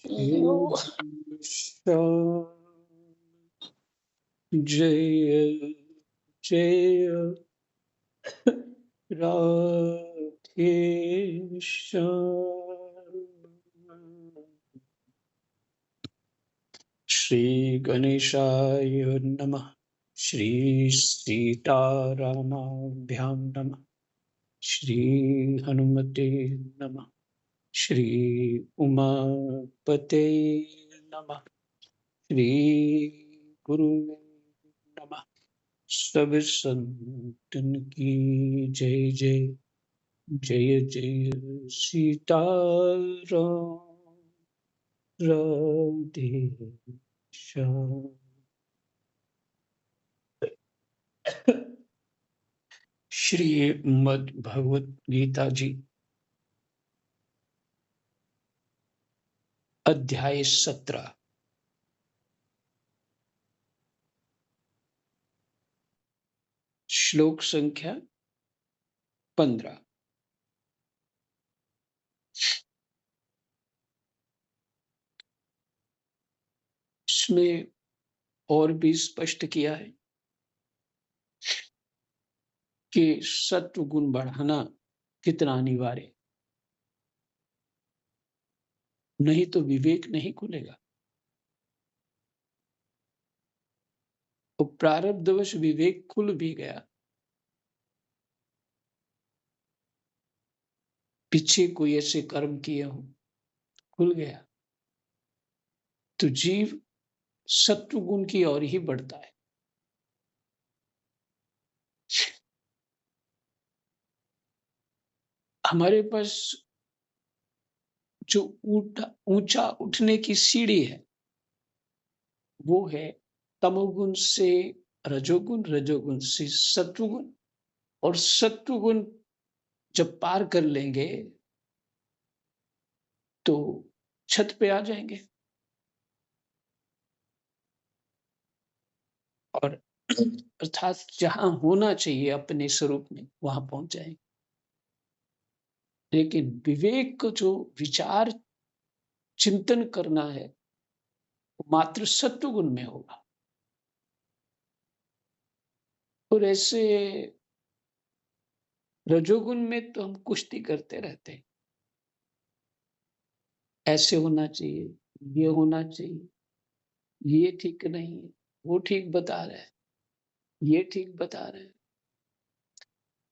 श्याम जय जय राधे श्याम। श्री गणेशाय नमः। श्री सीतारामाभ्यां नमः। श्री हनुमते नमः। श्री उमापते नमः। श्री गुरुवे नमः। सब संतन की जय जय। जय जय सीताराम राधे श्याम। श्रीमद् भगवत गीता जी अध्याय 17 श्लोक संख्या 15। इसमें और भी स्पष्ट किया है कि सत्व गुण बढ़ाना कितना अनिवार्य है, नहीं तो विवेक नहीं खुलेगा। तो प्रारब्धवश विवेक खुल भी गया, पीछे कोई ऐसे कर्म किए हो, खुल गया, तो जीव सत्व गुण की ओर ही बढ़ता है। हमारे पास जो ऊंचा उठने की सीढ़ी है वो है तमोगुण से रजोगुण, रजोगुण से सत्वगुण, और सत्वगुण जब पार कर लेंगे तो छत पे आ जाएंगे और अर्थात जहां होना चाहिए अपने स्वरूप में वहां पहुंच जाएंगे। लेकिन विवेक को जो विचार चिंतन करना है वो मात्र सत्वगुण में होगा। और ऐसे रजोगुण में तो हम कुश्ती करते रहते हैं, ऐसे होना चाहिए, ये होना चाहिए, ये ठीक नहीं है, वो ठीक बता रहा है, ये ठीक बता रहे हैं।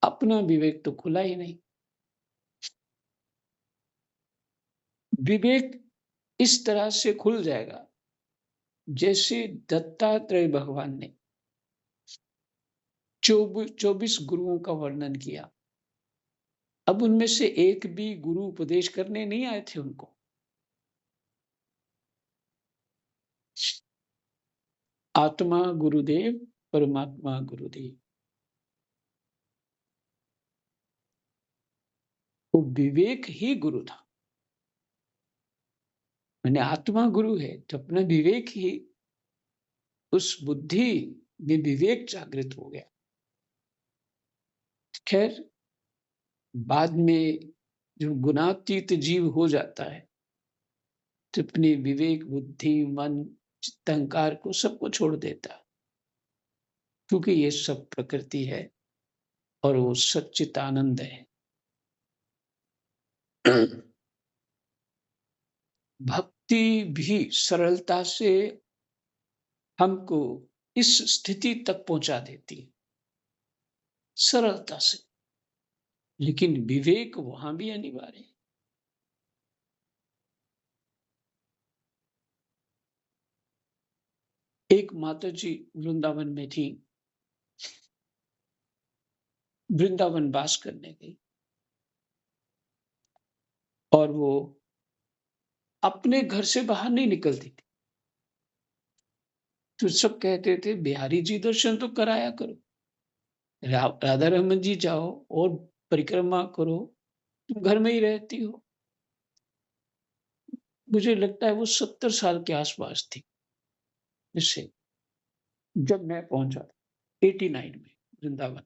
अपना विवेक तो खुला ही नहीं। विवेक इस तरह से खुल जाएगा जैसे दत्तात्रेय भगवान ने 24 गुरुओं का वर्णन किया। अब उनमें से एक भी गुरु उपदेश करने नहीं आए थे उनको। आत्मा गुरुदेव, परमात्मा गुरुदेव। वो विवेक ही गुरु था। मैंने आत्मा गुरु है तो अपना विवेक ही, उस बुद्धि में विवेक जागृत हो गया। खैर बाद में जो गुणातीत जीव हो जाता है तो अपने विवेक, बुद्धि, मन, चित्त, अहंकार को सबको छोड़ देता है, क्योंकि ये सब प्रकृति है और वो सच्चिदानंद है। भक्ति भी सरलता से हमको इस स्थिति तक पहुंचा देती है, सरलता से। लेकिन विवेक वहां भी अनिवार्य है। एक माता जी वृंदावन में थी, वृंदावन वास करने गई और वो अपने घर से बाहर नहीं निकलती थी। तो सब कहते थे बिहारी जी दर्शन तो कराया करो, राधा रमन जी जाओ और परिक्रमा करो, तुम घर में ही रहती हो। मुझे लगता है वो 70 साल के आसपास थी इससे, जब मैं पहुंचा 89 में वृंदावन।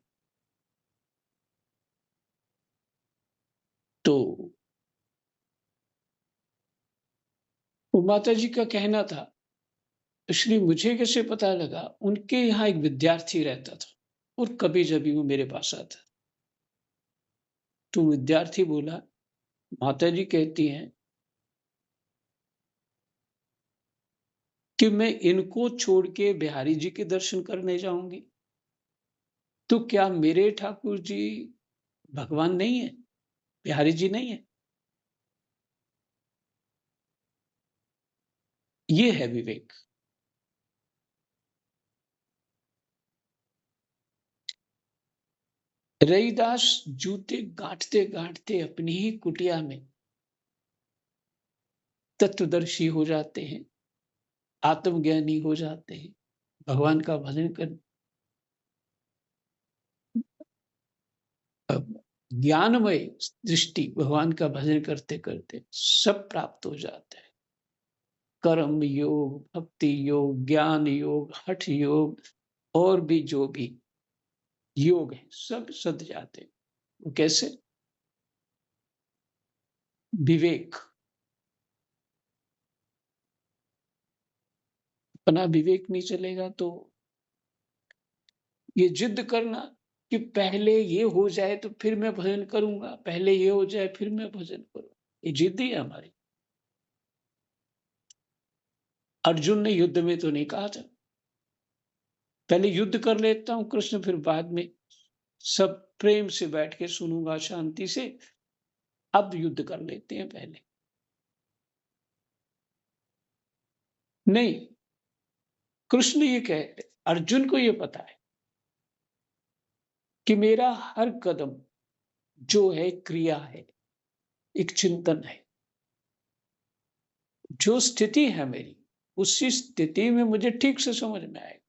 तो वो माताजी का कहना था, इसलिए मुझे कैसे पता लगा? उनके यहाँ एक विद्यार्थी रहता था और कभी-जभी वो मेरे पास आता। तो विद्यार्थी बोला, माताजी कहती हैं कि मैं इनको छोड़ के बिहारी जी के दर्शन करने जाऊँगी, तो क्या मेरे ठाकुर जी भगवान नहीं है? बिहारी जी नहीं है? ये है विवेक। रैदास जूते गाँठते-गाँठते अपनी ही कुटिया में तत्वदर्शी हो जाते हैं, आत्मज्ञानी हो जाते हैं, भगवान का भजन कर ज्ञानमय दृष्टि भगवान का भजन करते-करते सब प्राप्त हो जाता है। कर्म योग, भक्ति योग, ज्ञान योग, हठ योग और भी जो भी योग है, सब सध जाते हैं। वो कैसे? विवेक, अपना विवेक नहीं चलेगा तो ये जिद करना कि पहले ये हो जाए तो फिर मैं भजन करूँगा, पहले ये हो जाए फिर मैं भजन करूँगा, ये जिद ही है हमारी। अर्जुन ने युद्ध में तो नहीं कहा था, पहले युद्ध कर लेता हूँ कृष्ण फिर बाद में सब प्रेम से बैठ के सुनूँगा शांति से, अब युद्ध कर लेते हैं पहले। नहीं, कृष्ण ये कह अर्जुन को ये पता है कि मेरा हर कदम जो है क्रिया है, एक चिंतन है। जो स्थिति है मेरी, उसी स्थिति में मुझे ठीक से समझ में आएगा।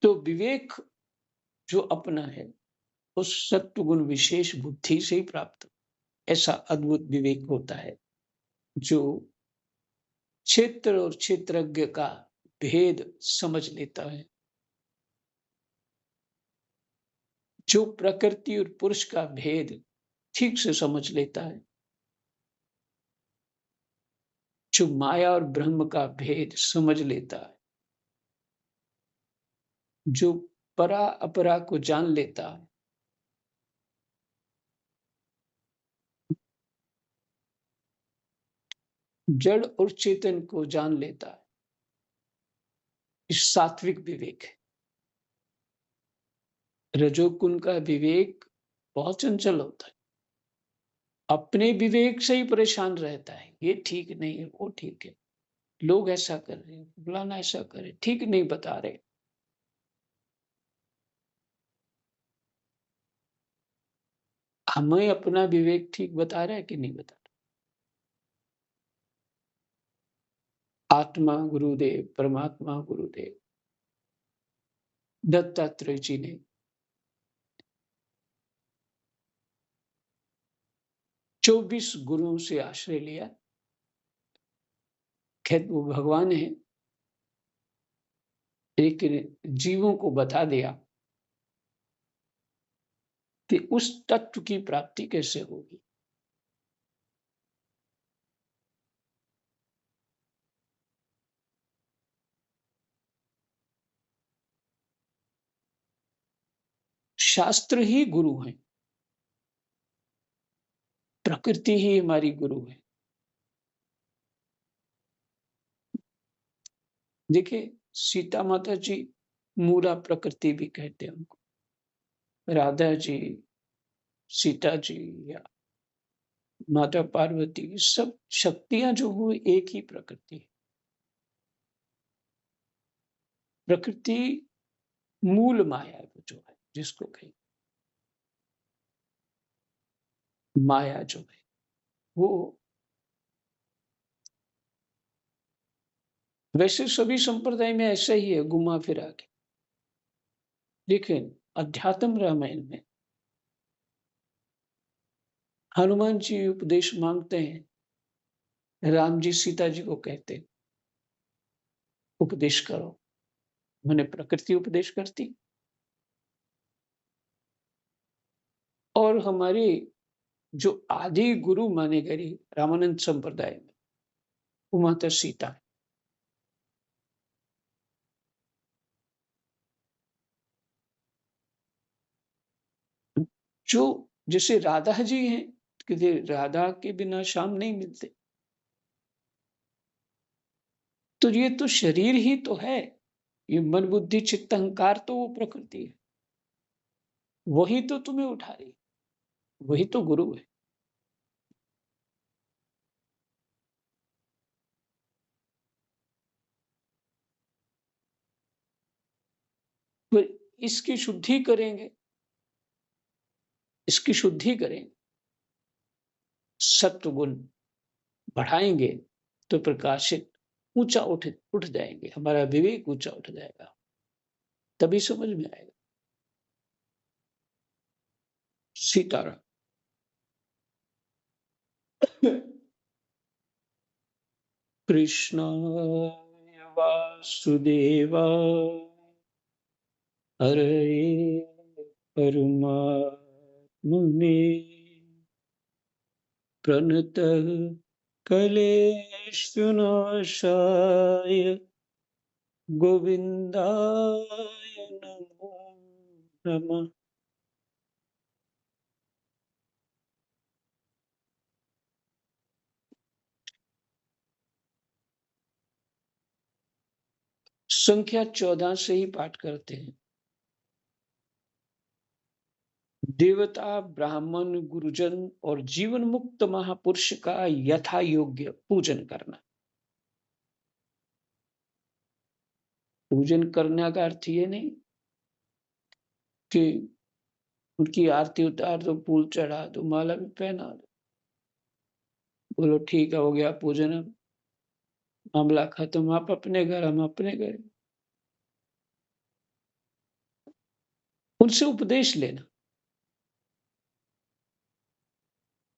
तो विवेक जो अपना है, वो सत्वगुण विशेष बुद्धि से ही प्राप्त हो। ऐसा अद्भुत विवेक होता है, जो क्षेत्र और क्षेत्रज्ञ का भेद समझ लेता है, जो प्रकृति और पुरुष का भेद ठीक से समझ लेता है, जो माया और ब्रह्म का भेद समझ लेता है, जो परा अपरा को जान लेता है, जड़ और चेतन को जान लेता है, इस सात्विक विवेक है। रजोगुण का विवेक बहुत चंचल होता है, अपने विवेक से ही परेशान रहता है, ये ठीक नहीं है, वो ठीक है, लोग ऐसा कर रहे हैं, फलाना ऐसा करे, ठीक नहीं बता रहे। हमें अपना विवेक ठीक बता रहा है कि नहीं बता रहा? आत्मा गुरुदेव, परमात्मा गुरुदेव दत्तात्रेय जी ने 24 गुरुओं से आश्रय लिया। खैर वो भगवान है, लेकिन जीवों को बता दिया कि उस तत्व की प्राप्ति कैसे होगी। शास्त्र ही गुरु हैं, प्रकृति ही हमारी गुरु है। देखिए, सीता माता जी मूला प्रकृति भी कहते हैं उनको। राधा जी, सीता जी या माता पार्वती, सब शक्तियां जो हुई एक ही प्रकृति है। प्रकृति मूल माया है, वो जो है जिसको कही माया जो है वो, वैसे सभी संप्रदाय में ऐसा ही है, घुमा फिरा के। लेकिन अध्यात्म रामायण में हनुमान जी उपदेश मांगते हैं, राम जी सीता जी को कहते हैं, उपदेश करो। मैंने प्रकृति उपदेश करती, और हमारे जो आदि गुरु माने गए रामानंद संप्रदाय में, वो माता सीता है। जो जैसे राधा जी हैं, कहते राधा के बिना श्याम नहीं मिलते। तो ये तो शरीर ही तो है, ये मन बुद्धि चित्त अहंकार तो वो प्रकृति है, वही तो तुम्हें उठा रही, वही तो गुरु है। तो इसकी शुद्धि करेंगे, इसकी शुद्धि करेंगे, सत्व गुण बढ़ाएंगे, तो प्रकाशित ऊंचा उठ उठ जाएंगे, हमारा विवेक ऊंचा उठ जाएगा, तभी समझ में आएगा। सीताराम। कृष्ण वासुदेवाय हरे परमात्मने प्रणतः क्लेशनाशाय गोविंदाय नमो नमः। संख्या 14 से ही पाठ करते हैं। देवता, ब्राह्मण, गुरुजन और जीवन मुक्त महापुरुष का यथा योग्य पूजन करना। पूजन करने का अर्थ ये नहीं कि उनकी आरती उतार दो, फूल चढ़ा दो, माला भी पहना दो, बोलो ठीक है हो गया पूजन, अब मामला खत्म, आप अपने घर हम अपने घर। उनसे उपदेश लेना,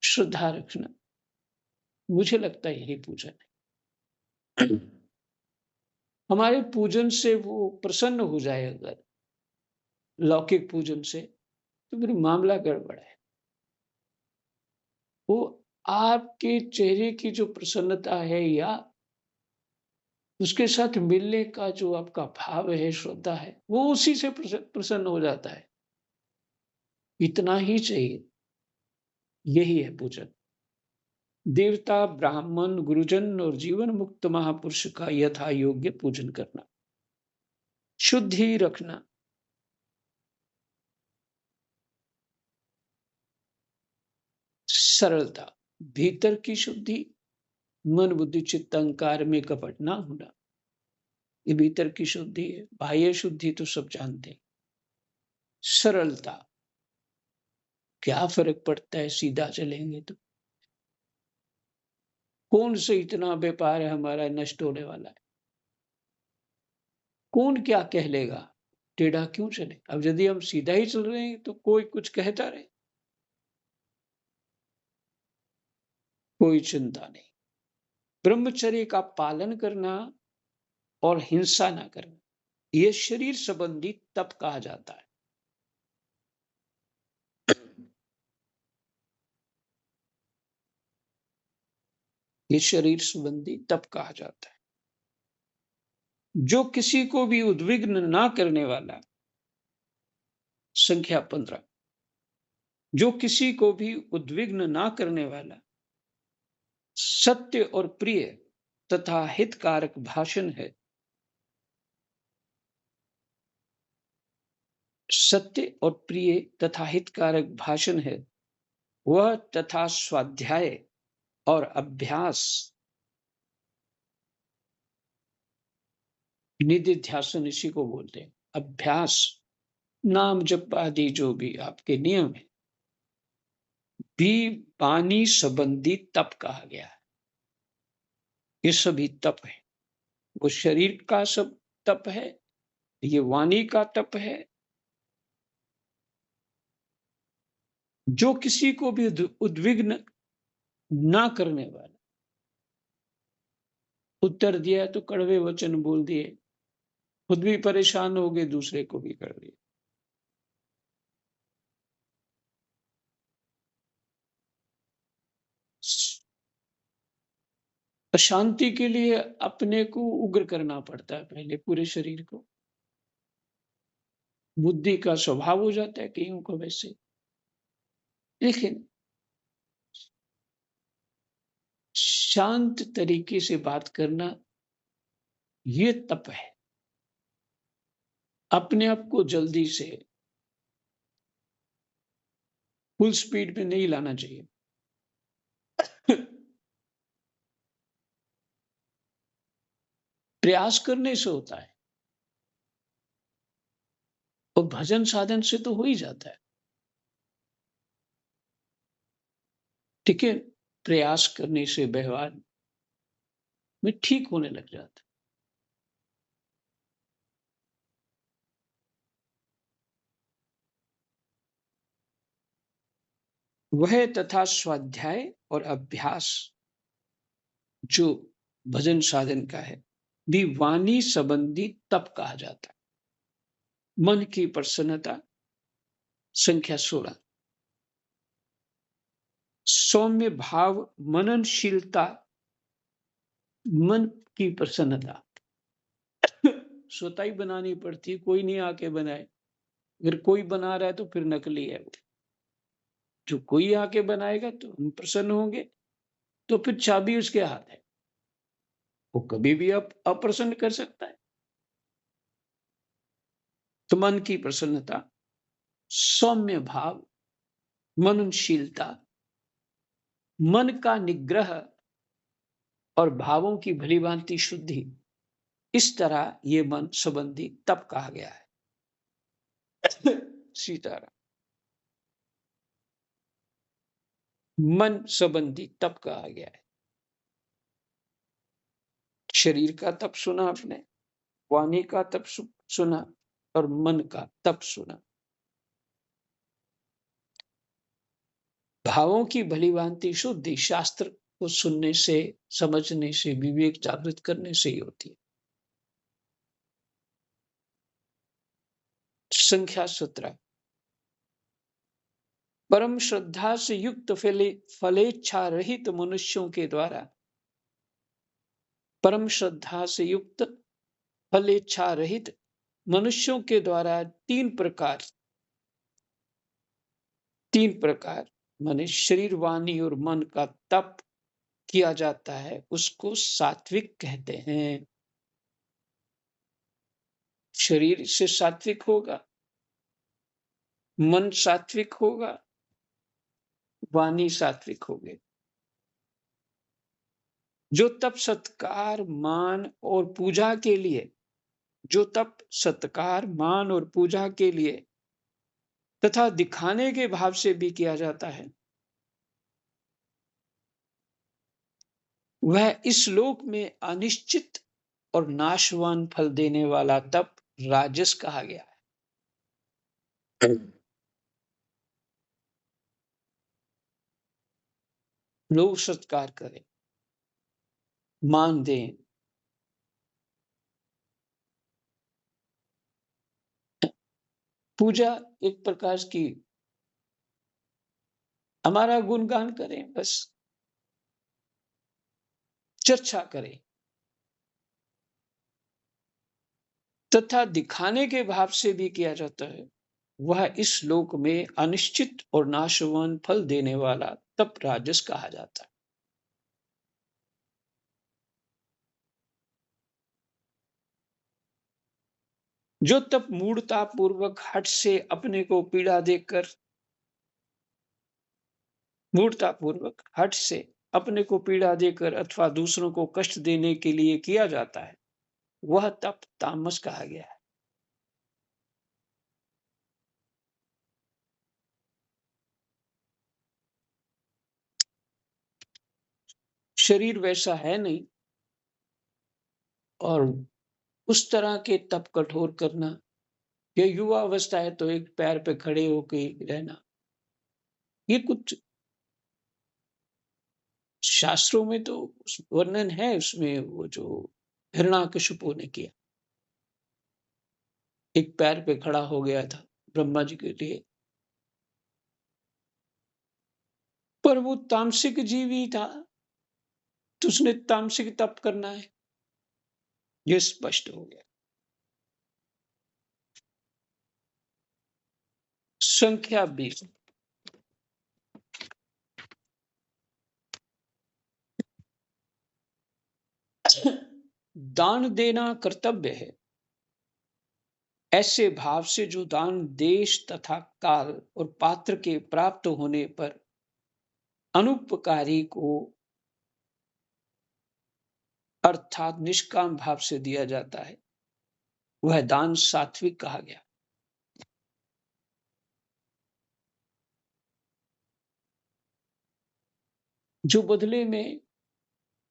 श्रद्धा रखना, मुझे लगता है यही पूजन है। हमारे पूजन से वो प्रसन्न हो जाए अगर लौकिक पूजन से, तो फिर मामला गड़बड़ है। वो आपके चेहरे की जो प्रसन्नता है या उसके साथ मिलने का जो आपका भाव है, श्रद्धा है, वो उसी से प्रसन्न हो जाता है। इतना ही चाहिए, यही है पूजन। देवता, ब्राह्मण, गुरुजन और जीवन मुक्त महापुरुष का यथा योग्य पूजन करना, शुद्धि रखना, सरलता, भीतर की शुद्धि, मन बुद्धि चित्त अहंकार में कपट ना होना, ये भीतर की शुद्धि है। बाह्य शुद्धि तो सब जानते हैं। सरलता, क्या फर्क पड़ता है सीधा चलेंगे तो, कौन से इतना व्यापार है हमारा नष्ट होने वाला है, कौन क्या कह लेगा, टेढ़ा क्यों चले। अब यदि हम सीधा ही चल रहे हैं तो कोई कुछ कहता रहे, कोई चिंता नहीं। ब्रह्मचर्य का पालन करना और हिंसा ना करना, यह शरीर संबंधी तप कहा जाता है। ये शरीर संबंधी तप कहा जाता है। जो किसी को भी उद्विग्न ना करने वाला, संख्या 15, जो किसी को भी उद्विग्न ना करने वाला, सत्य और प्रिय तथा हितकारक भाषण है। सत्य और प्रिय तथा हितकारक भाषण है वह, तथा स्वाध्याय और अभ्यास, निधिध्यासन इसी को बोलते हैं। अभ्यास, नाम जप आदि जो भी आपके नियम है, भी वाणी संबंधी तप कहा गया है। ये सभी तप है, वो शरीर का सब तप है, ये वाणी का तप है। जो किसी को भी उद्विग्न ना करने वाला, उत्तर दिया तो कड़वे वचन बोल दिए, खुद भी परेशान हो गए, दूसरे को भी कर दिए। अशांति के लिए अपने को उग्र करना पड़ता है, पहले पूरे शरीर को। बुद्धि का स्वभाव हो जाता है कईयों को वैसे। लेकिन शांत तरीके से बात करना, ये तप है। अपने आप को जल्दी से फुल स्पीड में नहीं लाना चाहिए। प्रयास करने से होता है, और भजन साधन से तो हो ही जाता है। ठीक है, प्रयास करने से व्यवहार में ठीक होने लग जाता है। वह तथा स्वाध्याय और अभ्यास जो भजन साधन का है, भी वाणी संबंधी तप कहा जाता है। मन की प्रसन्नता, संख्या 16। सौम्य भाव, मननशीलता, मन की प्रसन्नता। स्वतः ही बनानी पड़ती है, कोई नहीं आके बनाए। अगर कोई बना रहा है तो फिर नकली है वो। जो कोई आके बनाएगा तो हम प्रसन्न होंगे, तो फिर चाबी उसके हाथ है। वो कभी भी अप्रसन्न कर सकता है। तो मन की प्रसन्नता, सौम्य भाव, मननशीलता, मन का निग्रह और भावों की भलीभांति शुद्धि, इस तरह ये मन संबंधी तप कहा गया है। सीताराम। मन संबंधी तप कहा गया है। शरीर का तप सुना आपने, वाणी का तप सुना, और मन का तप सुना। भावों की भलीभांति शुद्धि शास्त्र को सुनने से, समझने से, विवेक जागृत करने से ही होती है। संख्या 17। परम श्रद्धा से युक्त फलेच्छा रहित मनुष्यों के द्वारा, परम श्रद्धा से युक्त फलेच्छा रहित मनुष्यों के द्वारा तीन प्रकार माने शरीर, वाणी और मन का तप किया जाता है, उसको सात्विक कहते हैं। शरीर से सात्विक होगा, मन सात्विक होगा, वाणी सात्विक होगी। जो तप सत्कार, मान और पूजा के लिए, जो तप सत्कार, मान और पूजा के लिए तथा दिखाने के भाव से भी किया जाता है, वह इस लोक में अनिश्चित और नाशवान फल देने वाला तप राजस कहा गया है। लोग सत्कार करें, मान दें, पूजा एक प्रकार की हमारा गुणगान करें, बस चर्चा करें, तथा दिखाने के भाव से भी किया जाता है, वह इस लोक में अनिश्चित और नाशवान फल देने वाला तप राजस कहा जाता है। जो तप मूढ़ता पूर्वक हठ से अपने को पीड़ा देकर, मूढ़ता पूर्वक हठ से अपने को पीड़ा देकर अथवा दूसरों को कष्ट देने के लिए किया जाता है, वह तप तामस कहा गया है। शरीर वैसा है नहीं, और उस तरह के तप कठोर करना, ये युवा अवस्था है तो एक पैर पे खड़े होके रहना, ये कुछ शास्त्रों में तो वर्णन है, उसमें वो जो हिरण्याकशिपु ने किया, एक पैर पे खड़ा हो गया था ब्रह्मा जी के लिए, पर वो तामसिक जीव ही था। तो उसने तामसिक तप करना है, ये स्पष्ट हो गया। संख्या 20, दान देना कर्तव्य है, ऐसे भाव से जो दान देश तथा काल और पात्र के प्राप्त होने पर अनुपकारी को अर्थात निष्काम भाव से दिया जाता है, वह दान सात्विक कहा गया। जो बदले में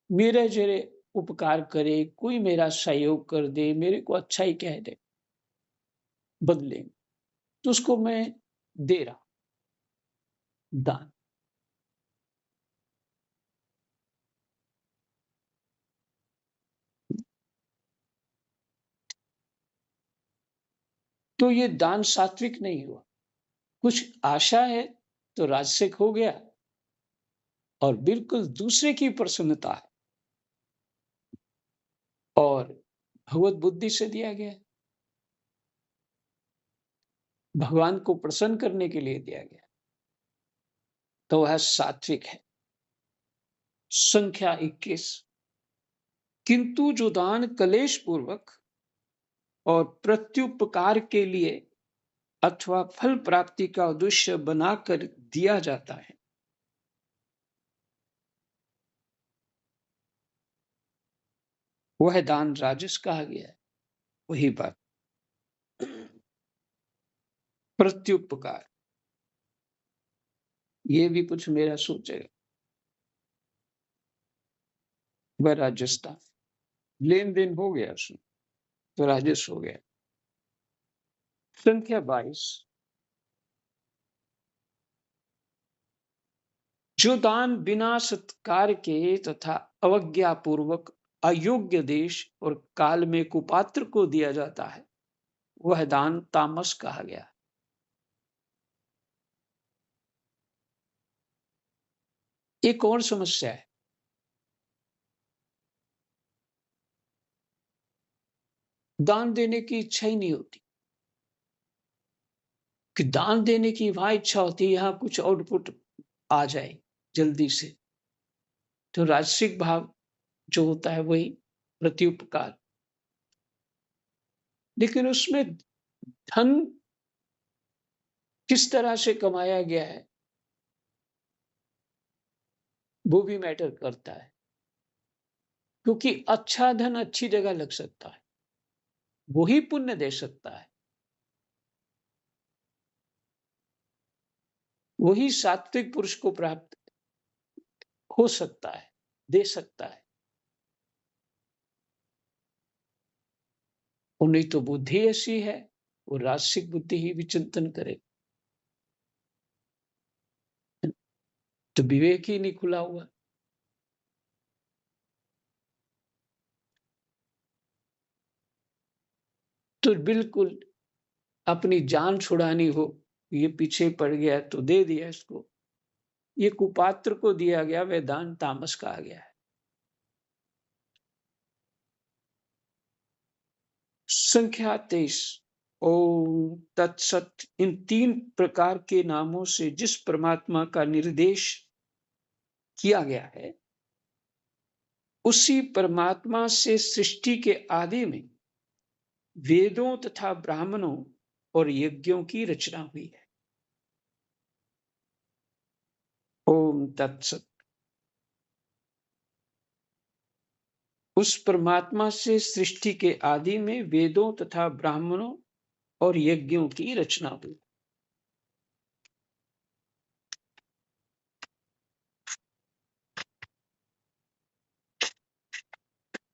मेरे जरे उपकार करे, कोई मेरा सहयोग कर दे, मेरे को अच्छा ही कह दे बदले में, तो उसको मैं दे रहा दान। तो ये दान सात्विक नहीं हुआ। कुछ आशा है तो राजसिक हो गया, और बिल्कुल दूसरे की प्रसन्नता है और भगवत बुद्धि से दिया गया, भगवान को प्रसन्न करने के लिए दिया गया, तो वह सात्विक है। संख्या 21, किंतु जो दान कलेश पूर्वक और प्रत्युपकार के लिए अथवा फल प्राप्ति का उद्देश्य बनाकर दिया जाता है, वह दान राजस कहा गया है। वही बात, प्रत्युपकार, ये भी कुछ मेरा सोचेगा, वह राजस था। लेन देन हो गया उसमें, तो राजस हो गया। संख्या 22, जो दान बिना सत्कार के तथा अवज्ञा पूर्वक अयोग्य देश और काल में कुपात्र को दिया जाता है, वह दान तामस कहा गया। एक और समस्या है, दान देने की इच्छा ही नहीं होती। कि दान देने की वहां इच्छा होती है, यहां कुछ आउटपुट आ जाए जल्दी से, तो राजसिक भाव जो होता है वही प्रत्युपकार। लेकिन उसमें धन किस तरह से कमाया गया है वो भी मैटर करता है, क्योंकि अच्छा धन अच्छी जगह लग सकता है, वही पुण्य दे सकता है, वही सात्विक पुरुष को प्राप्त हो सकता है, दे सकता है। और नहीं तो बुद्धि ऐसी है, वो राजसिक बुद्धि ही विचिंतन करे, तो विवेक ही नहीं खुला हुआ। तो बिल्कुल अपनी जान छुड़ानी हो, ये पीछे पड़ गया तो दे दिया इसको, ये कुपात्र को दिया गया, वह दान तामस कहा गया है। संख्या 23, ओम तत्सत, इन 3 प्रकार के नामों से जिस परमात्मा का निर्देश किया गया है, उसी परमात्मा से सृष्टि के आदि में वेदों तथा ब्राह्मणों और यज्ञों की रचना हुई है। ओम तत्सत, उस परमात्मा से सृष्टि के आदि में वेदों तथा ब्राह्मणों और यज्ञों की रचना हुई।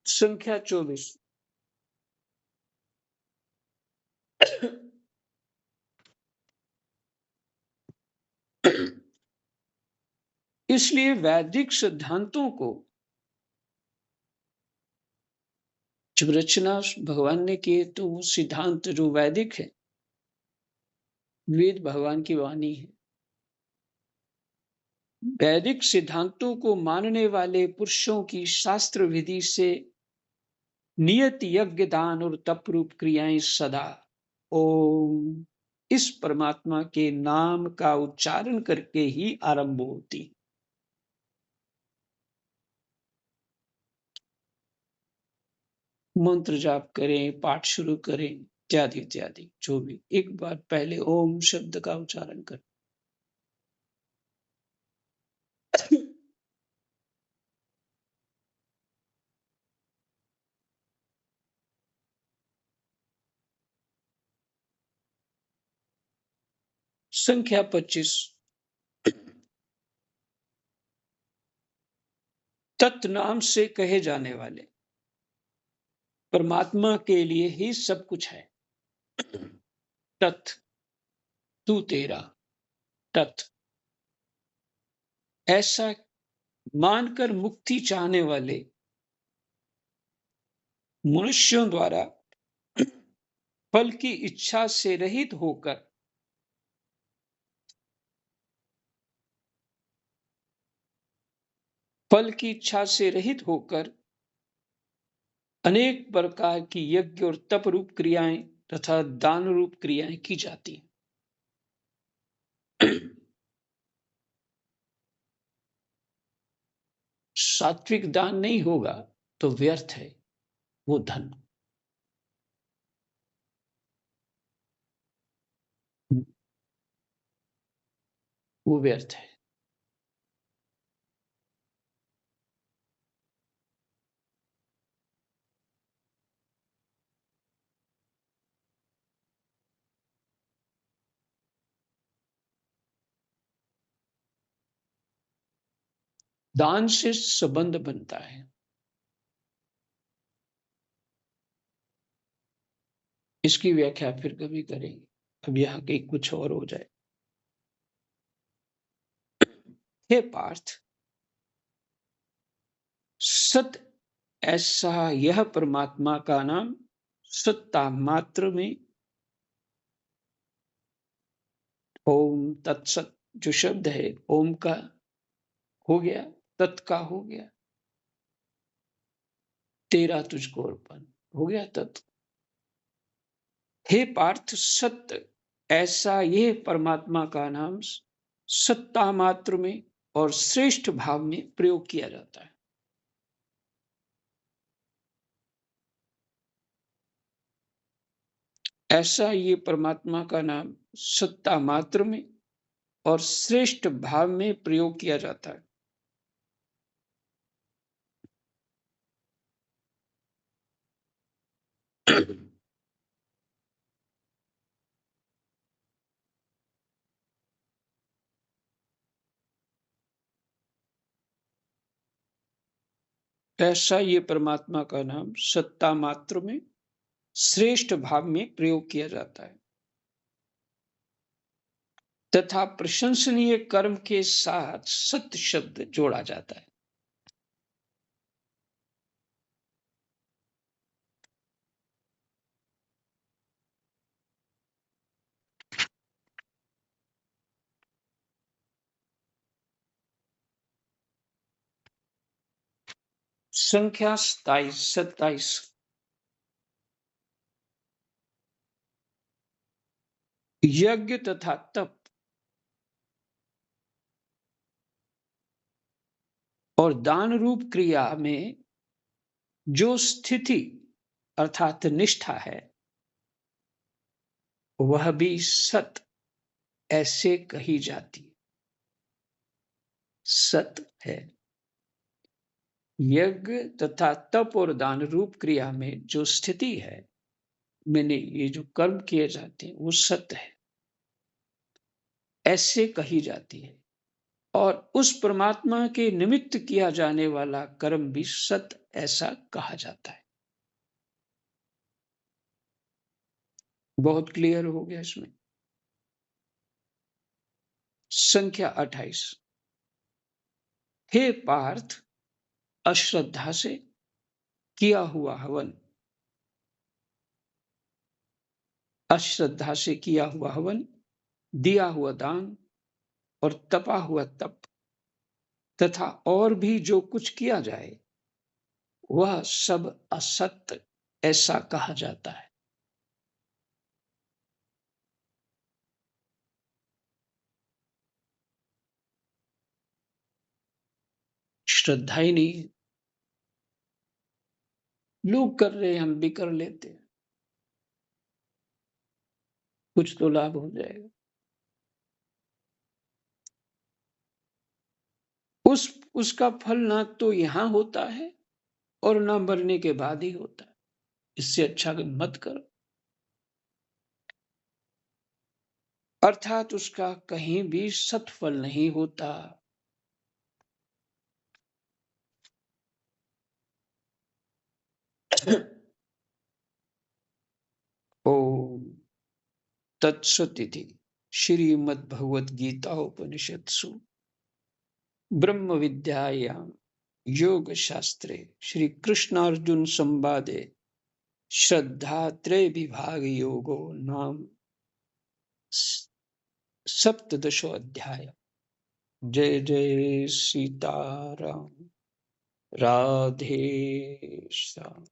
संख्या 24, इसलिए वैदिक सिद्धांतों को जब रचना भगवान ने की तो वो सिद्धांत जो वैदिक है, वेद भगवान की वाणी है, वैदिक सिद्धांतों को मानने वाले पुरुषों की शास्त्र विधि से नियत यज्ञ दान और तप रूप क्रियाएं सदा ओम इस परमात्मा के नाम का उच्चारण करके ही आरंभ होती। मंत्र जाप करें, पाठ शुरू करें, इत्यादि इत्यादि जो भी, एक बार पहले ओम शब्द का उच्चारण करें। संख्या 25। तत् नाम से कहे जाने वाले परमात्मा के लिए ही सब कुछ है। तत्, तू तेरा, तत्, ऐसा मानकर मुक्ति चाहने वाले मनुष्यों द्वारा फल की इच्छा से रहित होकर फल की इच्छा से रहित होकर अनेक प्रकार की यज्ञ और तप रूप क्रियाएं तथा दान रूप क्रियाएं की जाती हैं। सात्विक दान नहीं होगा तो व्यर्थ है वो धन। वो व्यर्थ है। दान से संबंध बनता है। इसकी व्याख्या फिर कभी करेंगे, अब यहाँ के कुछ और हो जाए। हे पार्थ, सत ऐसा यह परमात्मा का नाम सत्ता मात्र में ओम तत्सत जो शब्द है ओम का हो गया, तत् का हो गया, तेरा तुझको अर्पण हो गया तत्। हे पार्थ, सत्य ऐसा यह परमात्मा का नाम सत्ता मात्र में और श्रेष्ठ भाव में प्रयोग किया जाता है। ऐसा ये परमात्मा का नाम सत्ता मात्र में और श्रेष्ठ भाव में प्रयोग किया जाता है। ऐसा ये परमात्मा का नाम सत्ता मात्र में श्रेष्ठ भाव में प्रयोग किया जाता है तथा प्रशंसनीय कर्म के साथ सत्य शब्द जोड़ा जाता है। संख्या 27। यज्ञ तथा तप और दान रूप क्रिया में जो स्थिति अर्थात निष्ठा है वह भी सत ऐसे कही जाती है। सत है। यज्ञ तथा तप और दान रूप क्रिया में जो स्थिति है, मैंने ये जो कर्म किए जाते हैं वो सत्य है ऐसे कही जाती है। और उस परमात्मा के निमित्त किया जाने वाला कर्म भी सत्य ऐसा कहा जाता है। बहुत क्लियर हो गया इसमें। संख्या 28। हे पार्थ, अश्रद्धा से किया हुआ हवन, अश्रद्धा से किया हुआ हवन, दिया हुआ दान और तपा हुआ तप तथा और भी जो कुछ किया जाए वह सब असत्य ऐसा कहा जाता है। श्रद्धा ही नहीं है। लोग कर रहे हैं, हम भी कर लेते हैं। कुछ तो लाभ हो जाएगा। उसका फल ना तो यहाँ होता है और ना मरने के बाद ही होता है। इससे अच्छा कि मत करो। अर्थात उसका कहीं भी सत्फल नहीं होता। ओम तत्सदिति श्रीमद् भगवद गीता उपनिषत्सु ब्रह्म विद्यायां योग शास्त्रे श्री कृष्णार्जुन संवादे श्रद्धा त्रय विभाग योगो नाम सप्तदशो अध्याय। जय जय सीताराम। राधे श्याम।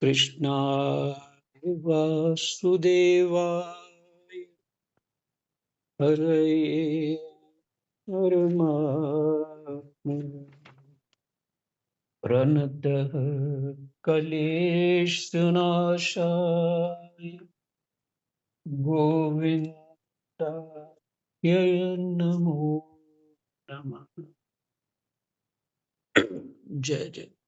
कृष्णाय वासुदेवाय हरे परमात्मने प्रणतः क्लेशनाशाय गोविन्दाय नमो नमः। जय जय।